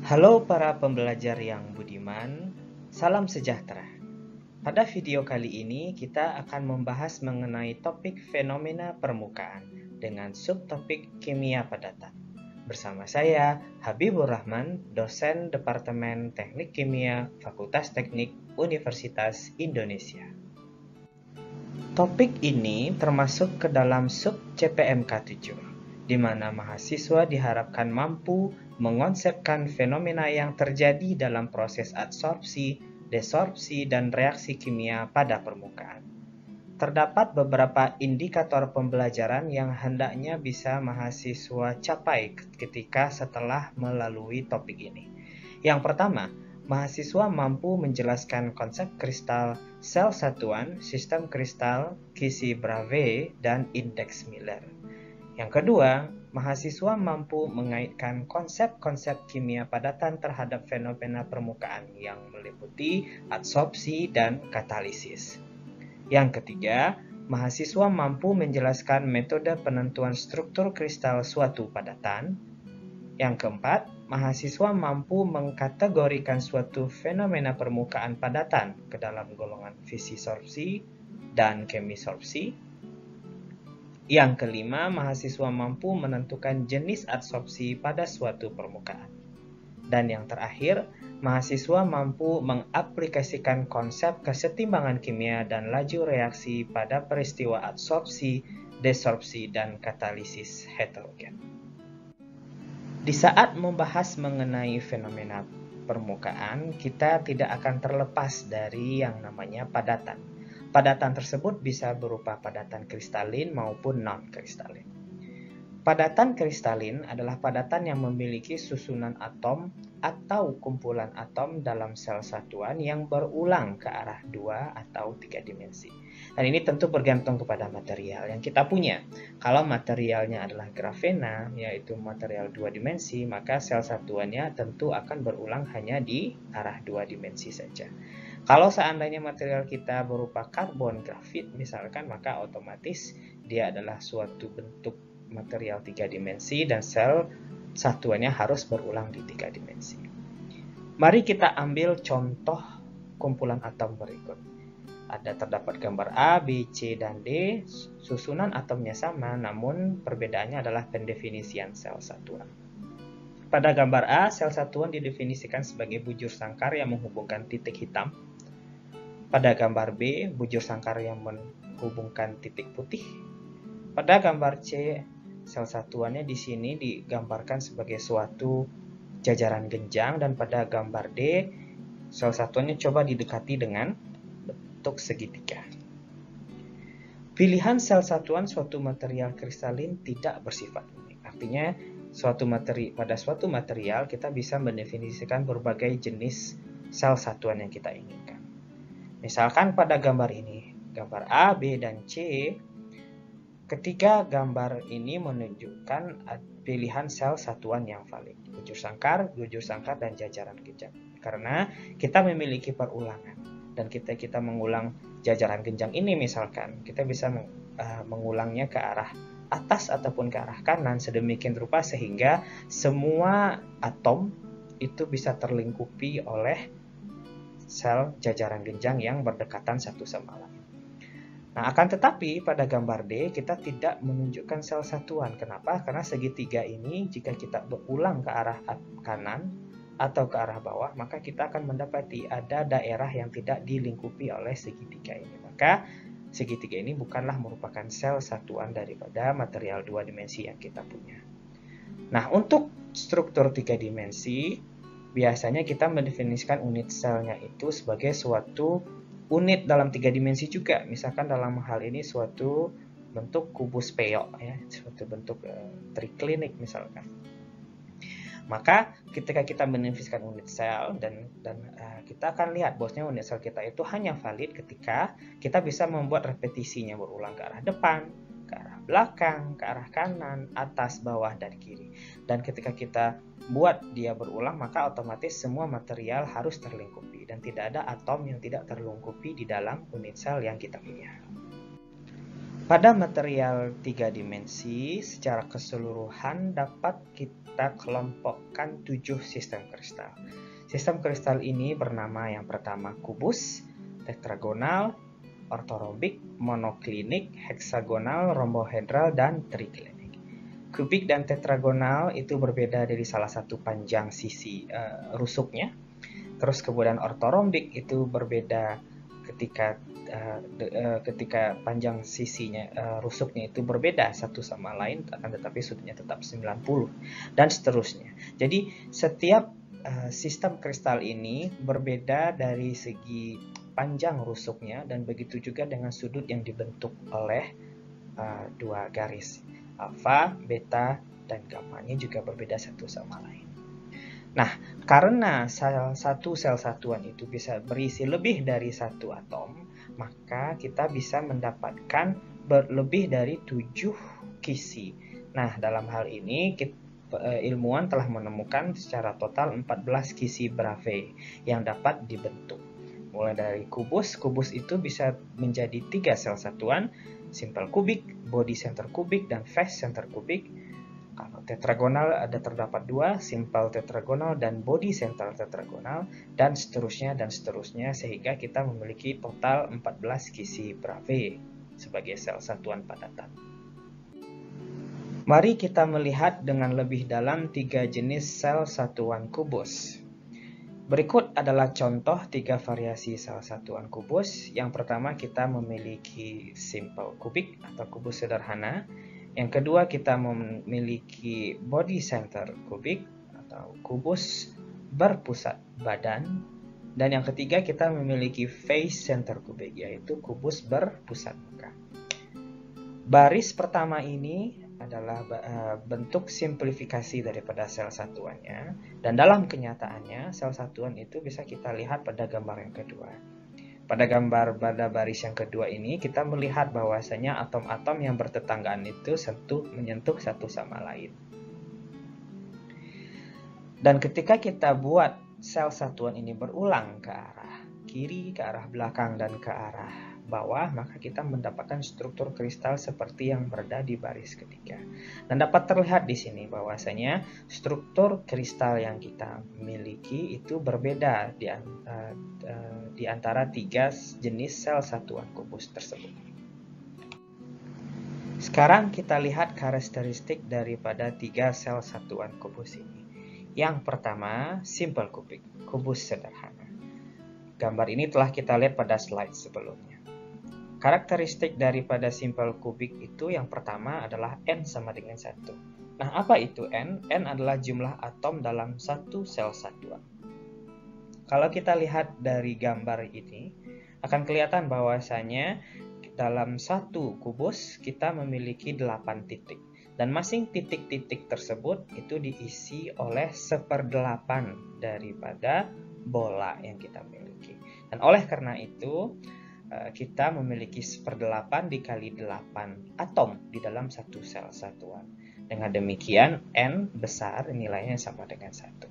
Halo para pembelajar yang budiman, salam sejahtera. Pada video kali ini kita akan membahas mengenai topik fenomena permukaan dengan subtopik kimia padatan. Bersama saya, Habibur Rahman, dosen Departemen Teknik Kimia, Fakultas Teknik Universitas Indonesia. Topik ini termasuk ke dalam sub CPMK 7, di mana mahasiswa diharapkan mampu mengonsepkan fenomena yang terjadi dalam proses adsorpsi, desorpsi, dan reaksi kimia pada permukaan. Terdapat beberapa indikator pembelajaran yang hendaknya bisa mahasiswa capai ketika setelah melalui topik ini. Yang pertama, mahasiswa mampu menjelaskan konsep kristal, sel satuan, sistem kristal, Kissy-Brave, dan indeks Miller. Yang kedua, mahasiswa mampu mengaitkan konsep-konsep kimia padatan terhadap fenomena permukaan yang meliputi adsorpsi dan katalisis. Yang ketiga, mahasiswa mampu menjelaskan metode penentuan struktur kristal suatu padatan. Yang keempat, mahasiswa mampu mengkategorikan suatu fenomena permukaan padatan ke dalam golongan fisisorpsi dan kemisorpsi. Yang kelima, mahasiswa mampu menentukan jenis adsorpsi pada suatu permukaan. Dan yang terakhir, mahasiswa mampu mengaplikasikan konsep kesetimbangan kimia dan laju reaksi pada peristiwa adsorpsi, desorpsi, dan katalisis heterogen. Di saat membahas mengenai fenomena permukaan, kita tidak akan terlepas dari yang namanya padatan. Padatan tersebut bisa berupa padatan kristalin maupun non-kristalin. Padatan kristalin adalah padatan yang memiliki susunan atom atau kumpulan atom dalam sel satuan yang berulang ke arah 2 atau 3 dimensi. Dan ini tentu bergantung kepada material yang kita punya. Kalau materialnya adalah grafena, yaitu material 2 dimensi, maka sel satuannya tentu akan berulang hanya di arah 2 dimensi saja. Kalau seandainya material kita berupa karbon, grafit misalkan, maka otomatis dia adalah suatu bentuk material 3 dimensi dan sel satuannya harus berulang di 3 dimensi. Mari kita ambil contoh kumpulan atom berikut. Terdapat gambar A, B, C, dan D. Susunan atomnya sama, namun perbedaannya adalah pendefinisian sel satuan. Pada gambar A, sel satuan didefinisikan sebagai bujur sangkar yang menghubungkan titik hitam. Pada gambar B, bujur sangkar yang menghubungkan titik putih. Pada gambar C, sel satuannya di sini digambarkan sebagai suatu jajaran genjang, dan pada gambar D, sel satuannya coba didekati dengan bentuk segitiga. Pilihan sel satuan suatu material kristalin tidak bersifat unik. Artinya, pada suatu material kita bisa mendefinisikan berbagai jenis sel satuan yang kita inginkan. Misalkan pada gambar ini, gambar A, B, dan C, ketiga gambar ini menunjukkan pilihan sel satuan yang valid. Bujur sangkar, dan jajaran genjang. Karena kita memiliki perulangan. Dan kita mengulang jajaran genjang ini misalkan, kita bisa mengulangnya ke arah atas ataupun ke arah kanan sedemikian rupa sehingga semua atom itu bisa terlingkupi oleh sel jajaran genjang yang berdekatan satu sama lain. Nah, akan tetapi pada gambar D kita tidak menunjukkan sel satuan. Kenapa? Karena segitiga ini jika kita berulang ke arah kanan atau ke arah bawah, maka kita akan mendapati ada daerah yang tidak dilingkupi oleh segitiga ini. Maka segitiga ini bukanlah merupakan sel satuan daripada material 2 dimensi yang kita punya. Nah, untuk struktur 3 dimensi, biasanya kita mendefinisikan unit selnya itu sebagai suatu unit dalam 3 dimensi juga. Misalkan dalam hal ini suatu bentuk kubus peyok, ya, suatu bentuk triklinik misalkan. Maka ketika kita mendefinisikan unit sel dan kita akan lihat bahwasanya unit sel kita itu hanya valid ketika kita bisa membuat repetisinya berulang ke arah depan, ke arah belakang, ke arah kanan, atas, bawah, dan kiri. Dan ketika kita buat dia berulang, maka otomatis semua material harus terlingkupi dan tidak ada atom yang tidak terlingkupi di dalam unit sel yang kita punya. Pada material 3 dimensi, secara keseluruhan dapat kita kelompokkan 7 sistem kristal. Sistem kristal ini bernama yang pertama kubus, tetragonal, ortorobik, monoklinik, heksagonal, rombohedral, dan triklinik. Kubik dan tetragonal itu berbeda dari salah satu panjang sisi rusuknya. Terus kemudian ortorombik itu berbeda ketika panjang sisinya rusuknya itu berbeda satu sama lain, akan tetapi sudutnya tetap 90 dan seterusnya. Jadi setiap sistem kristal ini berbeda dari segi panjang rusuknya dan begitu juga dengan sudut yang dibentuk oleh dua garis alfa, beta, dan gamma-nya juga berbeda satu sama lain. Nah, karena satu sel satuan itu bisa berisi lebih dari satu atom, maka kita bisa mendapatkan lebih dari 7 kisi. Nah, dalam hal ini ilmuwan telah menemukan secara total 14 kisi Bravais yang dapat dibentuk. Mulai dari kubus itu bisa menjadi 3 sel satuan, simple kubik, body center kubik, dan face center kubik. Kalau tetragonal ada terdapat 2, simple tetragonal dan body center tetragonal, dan seterusnya sehingga kita memiliki total 14 kisi Bravais sebagai sel satuan padatan. Mari kita melihat dengan lebih dalam 3 jenis sel satuan kubus. Berikut adalah contoh 3 variasi sel satuan kubus. Yang pertama kita memiliki simple kubik atau kubus sederhana. Yang kedua kita memiliki body center kubik atau kubus berpusat badan. Dan yang ketiga kita memiliki face center kubik, yaitu kubus berpusat muka. Baris pertama ini adalah bentuk simplifikasi daripada sel satuannya. Dan dalam kenyataannya sel satuan itu bisa kita lihat pada gambar yang kedua. Pada baris yang kedua ini kita melihat bahwasanya atom-atom yang bertetanggaan itu menyentuh satu sama lain. Dan ketika kita buat sel satuan ini berulang ke arah kiri, ke arah belakang, dan ke arah bawah, maka kita mendapatkan struktur kristal seperti yang berada di baris ketiga. Dan dapat terlihat di sini bahwasanya struktur kristal yang kita miliki itu berbeda di antara 3 jenis sel satuan kubus tersebut. Sekarang kita lihat karakteristik daripada 3 sel satuan kubus ini. Yang pertama, simple kubik, kubus sederhana. Gambar ini telah kita lihat pada slide sebelumnya. Karakteristik daripada simple kubik itu yang pertama adalah N sama dengan 1. Nah, apa itu N? N adalah jumlah atom dalam satu sel satuan. Kalau kita lihat dari gambar ini, akan kelihatan bahwasanya dalam satu kubus kita memiliki 8 titik. Dan masing titik-titik tersebut itu diisi oleh 1/8 daripada bola yang kita miliki. Dan oleh karena itu, kita memiliki 1/8 dikali 8 atom di dalam satu sel satuan. Dengan demikian, N besar nilainya sama dengan 1.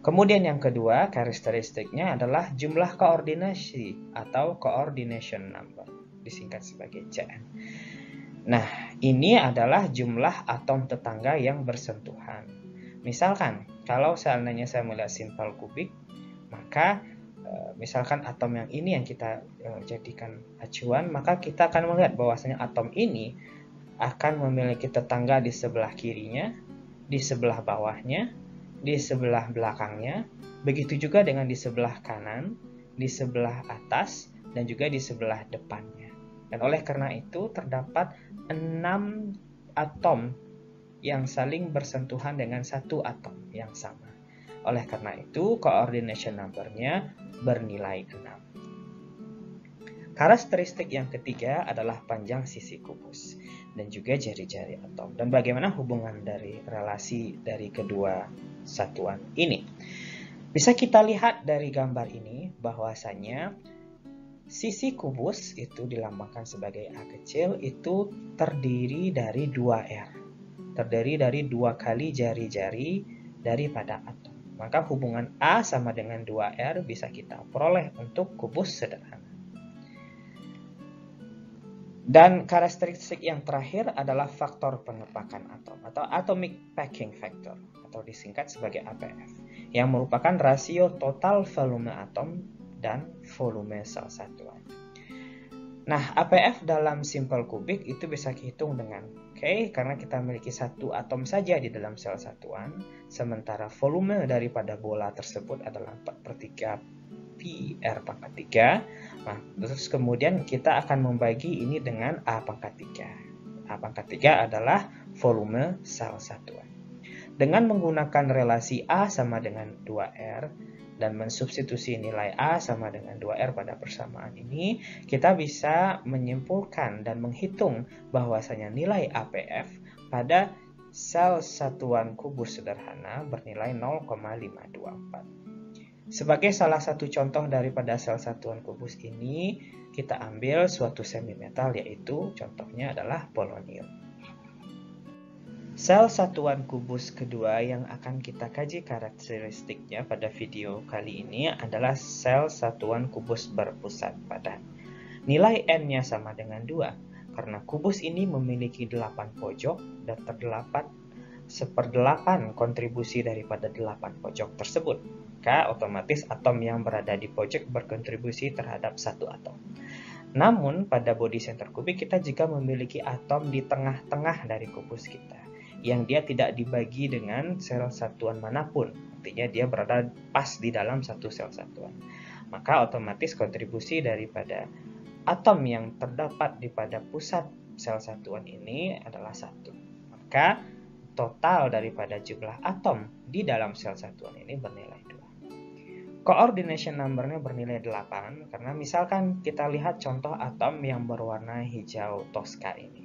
Kemudian yang kedua, karakteristiknya adalah jumlah koordinasi atau coordination number, disingkat sebagai CN. Nah, ini adalah jumlah atom tetangga yang bersentuhan. Misalkan, kalau seandainya saya melihat simple kubik, maka misalkan atom yang ini yang kita jadikan acuan, maka kita akan melihat bahwasanya atom ini akan memiliki tetangga di sebelah kirinya, di sebelah bawahnya, di sebelah belakangnya, begitu juga dengan di sebelah kanan, di sebelah atas, dan juga di sebelah depannya. Dan oleh karena itu terdapat 6 atom yang saling bersentuhan dengan satu atom yang sama. Oleh karena itu, coordination number-nya bernilai 6. Karakteristik yang ketiga adalah panjang sisi kubus dan juga jari-jari atom. Dan bagaimana hubungan dari relasi dari kedua satuan ini? Bisa kita lihat dari gambar ini bahwasanya sisi kubus itu dilambangkan sebagai A kecil itu terdiri dari 2R. Terdiri dari 2 kali jari-jari daripada atom. Maka hubungan A sama dengan 2R bisa kita peroleh untuk kubus sederhana. Dan karakteristik yang terakhir adalah faktor pengepakan atom atau atomic packing factor atau disingkat sebagai APF, yang merupakan rasio total volume atom dan volume sel satuan. Nah, APF dalam simple kubik itu bisa dihitung dengan karena kita memiliki satu atom saja di dalam sel satuan, sementara volume daripada bola tersebut adalah 4/3 pi R pangkat 3. Nah, terus kemudian kita akan membagi ini dengan A pangkat 3. A pangkat 3 adalah volume sel satuan. Dengan menggunakan relasi A sama dengan 2R dan mensubstitusi nilai A sama dengan 2R pada persamaan ini, kita bisa menyimpulkan dan menghitung bahwasanya nilai APF pada sel satuan kubus sederhana bernilai 0,524. Sebagai salah satu contoh daripada sel satuan kubus ini, kita ambil suatu semimetal, yaitu contohnya adalah polonium. Sel satuan kubus kedua yang akan kita kaji karakteristiknya pada video kali ini adalah sel satuan kubus berpusat padat. Nilai N-nya sama dengan 2, karena kubus ini memiliki 8 pojok dan terdapat 1/8 kontribusi daripada 8 pojok tersebut. Maka otomatis atom yang berada di pojok berkontribusi terhadap satu atom. Namun pada body center kubik kita juga memiliki atom di tengah-tengah dari kubus kita, yang dia tidak dibagi dengan sel satuan manapun. Artinya dia berada pas di dalam satu sel satuan. Maka otomatis kontribusi daripada atom yang terdapat di pada pusat sel satuan ini adalah 1. Maka total daripada jumlah atom di dalam sel satuan ini bernilai 2. Coordination number-nya bernilai 8 karena misalkan kita lihat contoh atom yang berwarna hijau toska ini.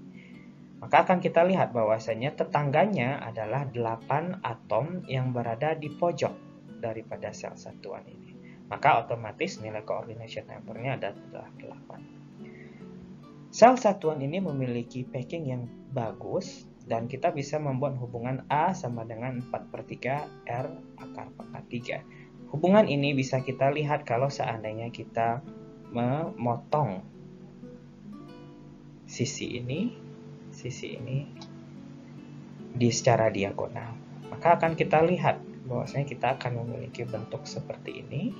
Maka akan kita lihat bahwasanya tetangganya adalah 8 atom yang berada di pojok daripada sel satuan ini. Maka otomatis nilai coordination number-nya adalah 8. Sel satuan ini memiliki packing yang bagus dan kita bisa membuat hubungan A sama dengan 4/3 R akar pangkat 3. Hubungan ini bisa kita lihat kalau seandainya kita memotong sisi ini di secara diagonal. Maka akan kita lihat bahwasanya kita akan memiliki bentuk seperti ini.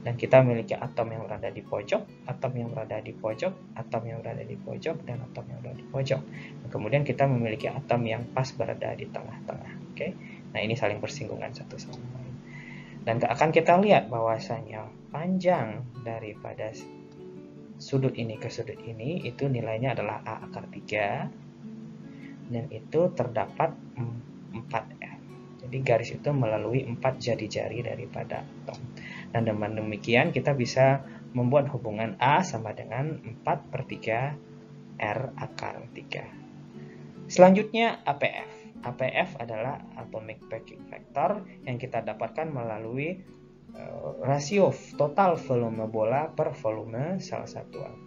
Dan kita memiliki atom yang berada di pojok, atom yang berada di pojok, atom yang berada di pojok, dan atom yang berada di pojok. Dan kemudian kita memiliki atom yang pas berada di tengah-tengah. Nah, ini saling bersinggungan satu sama lain. Dan akan kita lihat bahwasanya panjang daripada sudut ini ke sudut ini itu nilainya adalah A akar 3 dan itu terdapat 4R. Jadi garis itu melalui 4 jari-jari daripada atom. Dan dengan demikian kita bisa membuat hubungan A sama dengan 4/3 R akar 3. Selanjutnya APF. APF adalah atomic packing factor yang kita dapatkan melalui rasio total volume bola per volume sel satuan.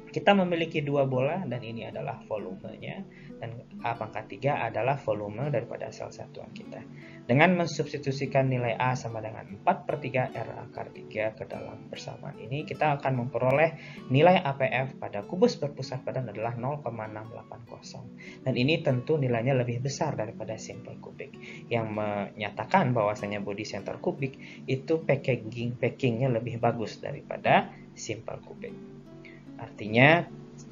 Kita memiliki 2 bola dan ini adalah volumenya, dan A pangkat 3 adalah volume daripada sel satuan kita. Dengan mensubstitusikan nilai A sama dengan 4/3 R akar 3 ke dalam persamaan ini, kita akan memperoleh nilai APF pada kubus berpusat padat adalah 0,680. Dan ini tentu nilainya lebih besar daripada simple kubik, yang menyatakan bahwasanya body center kubik itu packingnya lebih bagus daripada simple kubik. Artinya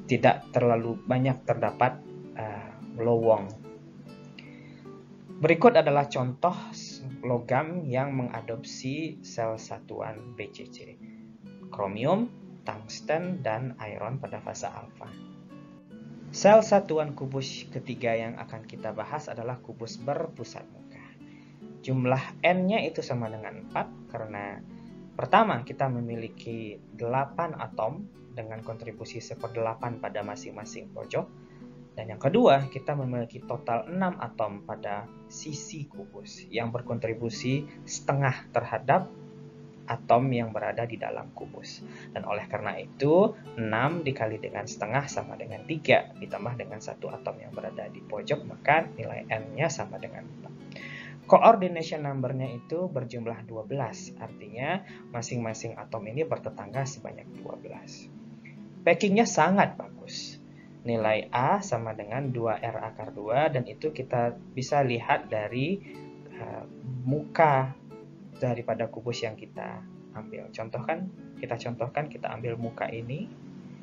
tidak terlalu banyak terdapat lowong. Berikut adalah contoh logam yang mengadopsi sel satuan BCC. Kromium, tungsten, dan iron pada fase alfa. Sel satuan kubus ketiga yang akan kita bahas adalah kubus berpusat muka. Jumlah N-nya itu sama dengan 4 karena pertama kita memiliki 8 atom dengan kontribusi 1/8 pada masing-masing pojok. Dan yang kedua, kita memiliki total 6 atom pada sisi kubus yang berkontribusi setengah terhadap atom yang berada di dalam kubus. Dan oleh karena itu, 6 dikali dengan setengah sama dengan 3, ditambah dengan 1 atom yang berada di pojok, maka nilai N-nya sama dengan 4. Coordination number-nya itu berjumlah 12, artinya masing-masing atom ini bertetangga sebanyak 12. Packingnya sangat bagus. Nilai A sama dengan 2R akar 2, dan itu kita bisa lihat dari muka daripada kubus yang kita ambil. Kita contohkan, kita ambil muka ini.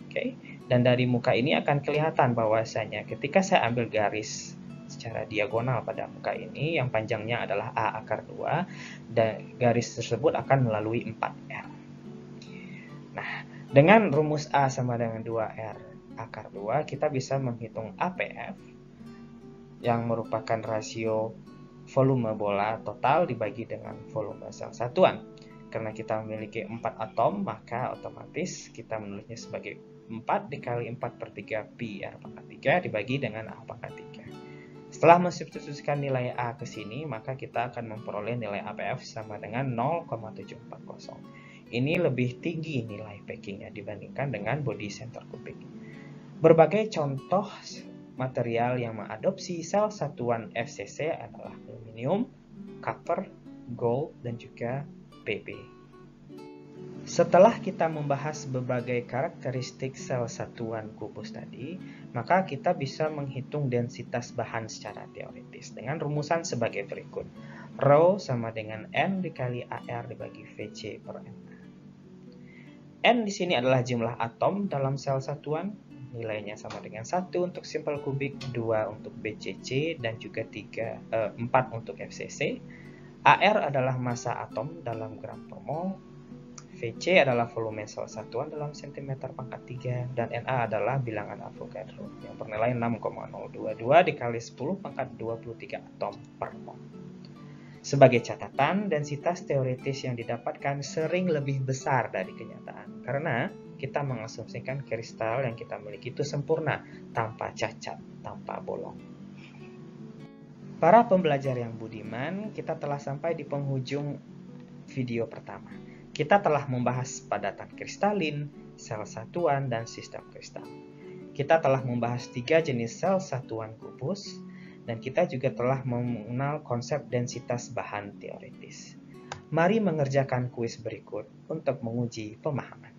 Oke. Dan dari muka ini akan kelihatan bahwasanya ketika saya ambil garis secara diagonal pada muka ini, yang panjangnya adalah A akar 2, dan garis tersebut akan melalui 4R. Nah, dengan rumus A sama dengan 2R akar 2, kita bisa menghitung APF, yang merupakan rasio volume bola total dibagi dengan volume sel satuan. Karena kita memiliki 4 atom, maka otomatis kita menulisnya sebagai 4 dikali 4 per 3 pi R pangkat 3 dibagi dengan A pangkat 3. Setelah mensubstitusikan nilai A ke sini, maka kita akan memperoleh nilai APF sama dengan 0,740. Ini lebih tinggi nilai packingnya dibandingkan dengan body center kubik. Berbagai contoh material yang mengadopsi sel satuan FCC adalah aluminium, copper, gold, dan juga PB. Setelah kita membahas berbagai karakteristik sel satuan kubus tadi, maka kita bisa menghitung densitas bahan secara teoritis dengan rumusan sebagai berikut. Rho sama dengan N dikali AR dibagi VC per NA. N di sini adalah jumlah atom dalam sel satuan, nilainya sama dengan 1 untuk simple kubik, 2 untuk BCC, dan juga 4 untuk FCC. AR adalah massa atom dalam gram per mol, VC adalah volume sel satuan dalam cm pangkat 3, dan Na adalah bilangan Avogadro yang bernilai 6,022 dikali 10 pangkat 23 atom per mol. Sebagai catatan, densitas teoritis yang didapatkan sering lebih besar dari kenyataan, karena kita mengasumsikan kristal yang kita miliki itu sempurna, tanpa cacat, tanpa bolong. Para pembelajar yang budiman, kita telah sampai di penghujung video pertama. Kita telah membahas padatan kristalin, sel satuan, dan sistem kristal. Kita telah membahas 3 jenis sel satuan kubus, dan kita juga telah mengenal konsep densitas bahan teoritis. Mari mengerjakan kuis berikut untuk menguji pemahaman.